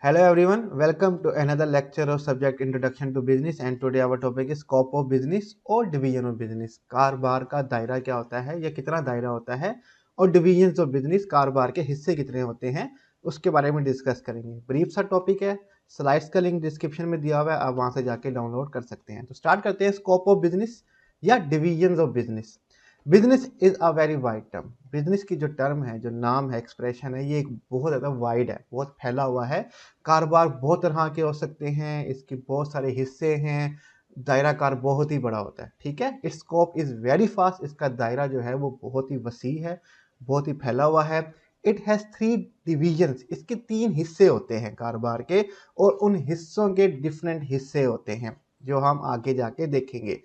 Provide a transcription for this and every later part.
Hello everyone, welcome to another lecture of subject Introduction to Business and today our topic is Scope of Business और Division of Business। कारोबार का दायरा क्या होता है या कितना दायरा होता है और Divisions of Business कारोबार के हिस्से कितने होते हैं उसके बारे में डिस्कस करेंगे। ब्रीफ सा टॉपिक है, स्लाइड्स का लिंक डिस्क्रिप्शन में दिया हुआ है, आप वहां से जाके डाउनलोड कर सकते हैं। तो स्टार्ट करते हैं स्कोप ऑफ बिजनेस या divisions of business. Business is a very wide term. Business की जो टर्म है, जो नाम है, एक्सप्रेशन है, ये एक बहुत ज़्यादा वाइड है, बहुत फैला हुआ है। कारोबार बहुत तरह के हो सकते हैं, इसके बहुत सारे हिस्से हैं, दायरा कार बहुत ही बड़ा होता है। ठीक है, it's scope is very fast. इसका दायरा जो है वो बहुत ही वसी है, बहुत ही फैला हुआ है। It has 3 divisions. इसके 3 हिस्से होते हैं कारोबार के, और उन हिस्सों के डिफरेंट हिस्से होते हैं जो हम आगे जाके देखेंगे।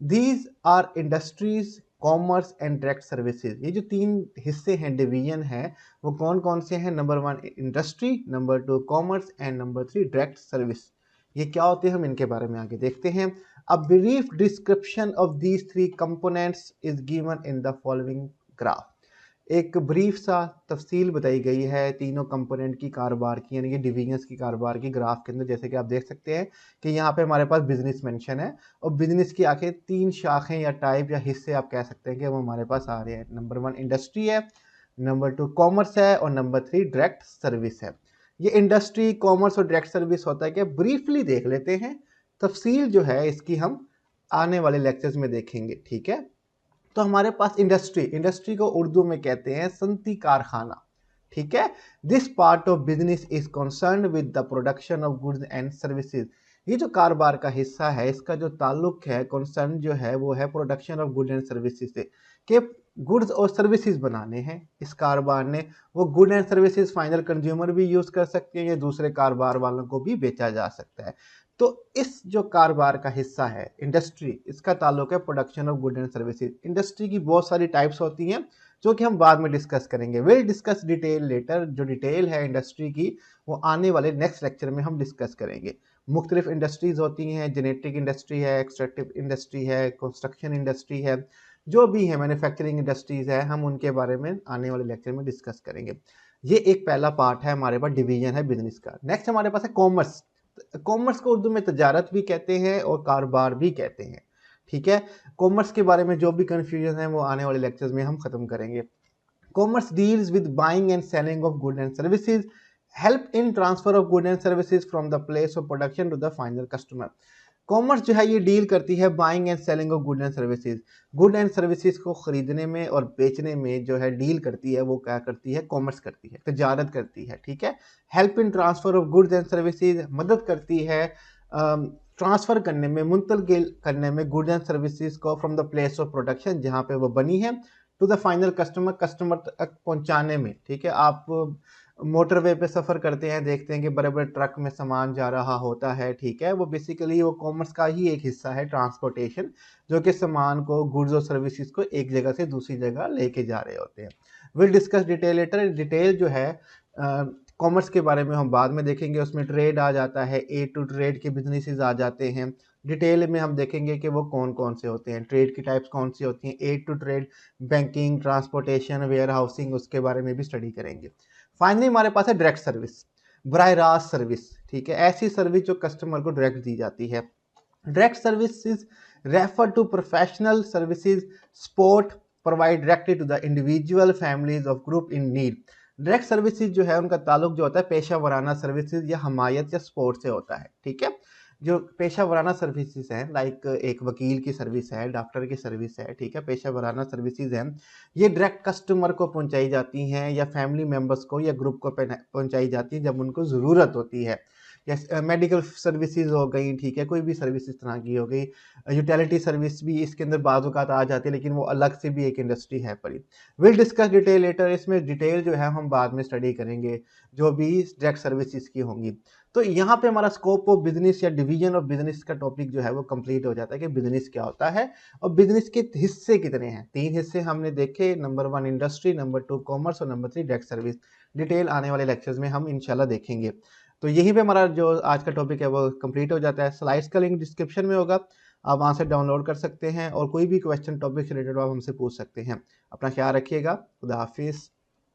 These are industries, commerce and direct services. ये जो 3 हिस्से हैं, डिवीजन है, वो कौन कौन से हैं? Number 1 industry, number 2 commerce and number 3 direct service. ये क्या होते हैं हम इनके बारे में आगे देखते हैं। A brief description of these 3 components is given in the following graph. एक ब्रीफ सा तफसील बताई गई है तीनों कंपोनेंट की कारोबार की, यानी कि डिवीजन्स की कारोबार की ग्राफ के अंदर। जैसे कि आप देख सकते हैं कि यहाँ पे हमारे पास बिजनेस मेंशन है और बिजनेस की आखिर 3 शाखें या टाइप या हिस्से आप कह सकते हैं कि वो हमारे पास आ रहे हैं। नंबर 1 इंडस्ट्री है, नंबर 2 कॉमर्स है और नंबर 3 डायरेक्ट सर्विस है। ये इंडस्ट्री, कॉमर्स और डायरेक्ट सर्विस होता है क्या, ब्रीफली देख लेते हैं। तफसील जो है इसकी हम आने वाले लेक्चर्स में देखेंगे। ठीक है, तो हमारे पास इंडस्ट्री को उर्दू में कहते हैं सनती कारखाना। ठीक है, this part of business is concerned with the production of goods and services. ये जो कारोबार का हिस्सा है, इसका जो ताल्लुक है, कंसर्न जो है वो है production of goods and services से, कि गुड्स और सर्विसेज बनाने हैं इस कारोबार ने। वो good and services final consumer भी यूज कर सकते हैं या दूसरे कारोबार वालों को भी बेचा जा सकता है। तो इस जो कारोबार का हिस्सा है इंडस्ट्री, इसका ताल्लुक है production of good and services. Industry की बहुत सारी टाइप्स होती हैं जो कि हम बाद में डिस्कस करेंगे। Will discuss detail letter. जो डिटेल है इंडस्ट्री की वो आने वाले नेक्स्ट लेक्चर में हम डिस्कस करेंगे। मुख्तलिफ इंडस्ट्रीज होती हैं, जेनेटिक इंडस्ट्री है, एक्सट्रैक्टिव इंडस्ट्री है, कंस्ट्रक्शन इंडस्ट्री है, जो भी है मैन्युफैक्चरिंग इंडस्ट्रीज है, हम उनके बारे में आने वाले लेक्चर में डिस्कस करेंगे। ये एक पहला पार्ट है, हमारे पास डिवीजन है बिजनेस का। नेक्स्ट हमारे पास है कॉमर्स। कॉमर्स को उर्दू में तजारत भी कहते हैं और कारोबार भी कहते हैं। ठीक है, कॉमर्स के बारे में जो भी कंफ्यूजन है वो आने वाले लेक्चर्स में हम खत्म करेंगे। Commerce deals with buying and selling of good and services, help in transfer of good and services from the place of production to the final customer. Commerce जो है ये डील करती है buying and selling of good and services. Good and services को खरीदने में और बेचने में जो है डील करती है, वो क्या करती है? कॉमर्स करती है, तजारत करती है। ठीक है, help in transfer of goods and services, मदद करती है ट्रांसफर करने में, मुंतकिल करने में गुड्स एंड सर्विसेज को from the place of production, जहाँ पे वो बनी है, to the final customer, customer तक पहुंचाने में। ठीक है, आप मोटरवे पे सफ़र करते हैं, देखते हैं कि बड़े बड़े ट्रक में सामान जा रहा होता है। ठीक है, वो बेसिकली वो कॉमर्स का ही एक हिस्सा है, ट्रांसपोर्टेशन, जो कि सामान को, गुड्स और सर्विसेज को एक जगह से दूसरी जगह लेके जा रहे होते हैं। Will discuss detail letter. Detail जो है कॉमर्स के बारे में हम बाद में देखेंगे। उसमें ट्रेड आ जाता है, ए टू ट्रेड के बिजनेसेस आ जाते हैं। डिटेल में हम देखेंगे कि वो कौन कौन से होते हैं, ट्रेड की टाइप्स कौन सी होती हैं, ए to trade, banking, transportation, warehousing, उसके बारे में भी स्टडी करेंगे। फाइनली हमारे पास है डायरेक्ट सर्विस, बराह रास्त सर्विस। ठीक है, ऐसी सर्विस जो कस्टमर को डायरेक्ट दी जाती है। Direct services refer to professional services support provide directly to the individual families of group in need. Direct services जो है उनका ताल्लुक जो होता है पेशा वराना सर्विसेज या हमायत या सपोर्ट से होता है। ठीक है, जो पेशा वराना सर्विसेज हैं, लाइक एक वकील की सर्विस है, डॉक्टर की सर्विस है। ठीक है, पेशा वराना सर्विसेज हैं, ये डायरेक्ट कस्टमर को पहुंचाई जाती हैं या फैमिली मेम्बर्स को या ग्रुप को पहुंचाई जाती है जब उनको ज़रूरत होती है। या मेडिकल सर्विसेज हो गई, ठीक है, कोई भी सर्विस इस तरह की हो गई। यूटिलिटी सर्विस भी इसके अंदर बाज़ औक़ात आ जाती है, लेकिन वो अलग से भी एक इंडस्ट्री है पड़ी। Will discuss detail letter. इसमें डिटेल जो है हम बाद में स्टडी करेंगे, जो भी डायरेक्ट सर्विसेज की होंगी। तो यहाँ पे हमारा स्कोप ऑफ बिजनेस या डिवीजन ऑफ बिजनेस का टॉपिक जो है वो कंप्लीट हो जाता है कि बिजनेस क्या होता है और बिजनेस के हिस्से कितने हैं। 3 हिस्से हमने देखे, नंबर 1 इंडस्ट्री, नंबर 2 कॉमर्स और नंबर 3 डायरेक्ट सर्विस। डिटेल आने वाले लेक्चर्स में हम इंशाल्लाह देखेंगे। तो यहीं पे हमारा जो आज का टॉपिक है वो कंप्लीट हो जाता है। स्लाइड्स का लिंक डिस्क्रिप्शन में होगा, आप वहाँ से डाउनलोड कर सकते हैं और कोई भी क्वेश्चन टॉपिक से रिलेटेड आप हमसे पूछ सकते हैं। अपना ख्याल रखिएगा। खुदा हाफिज़।